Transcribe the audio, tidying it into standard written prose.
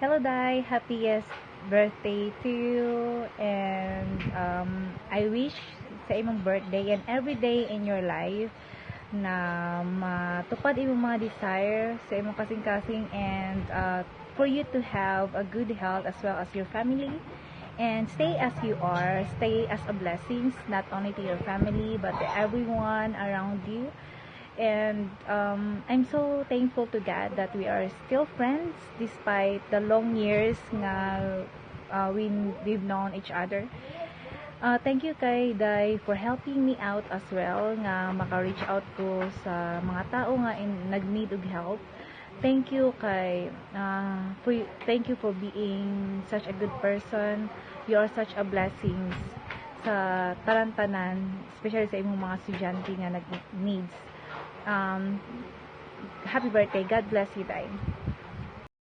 Hello, Dai. Happiest birthday to you. And I wish sa imong birthday and every day in your life na matupad imong mga desire sa imong kasing-kasing and for you to have a good health as well as your family. And stay as you are, stay as a blessings, not only to your family, but to everyone around you. And I'm so thankful to God that we are still friends despite the long years nga we've known each other. Thank you kay Dai for helping me out as well nga maka-reach out ko sa mga tao nga nag-need og help. Thank you kay thank you for being such a good person. You are such a blessings sa tanan-tanan, especially sa imong mga estudyante nga nag-needs. Happy birthday. God bless you, Dai.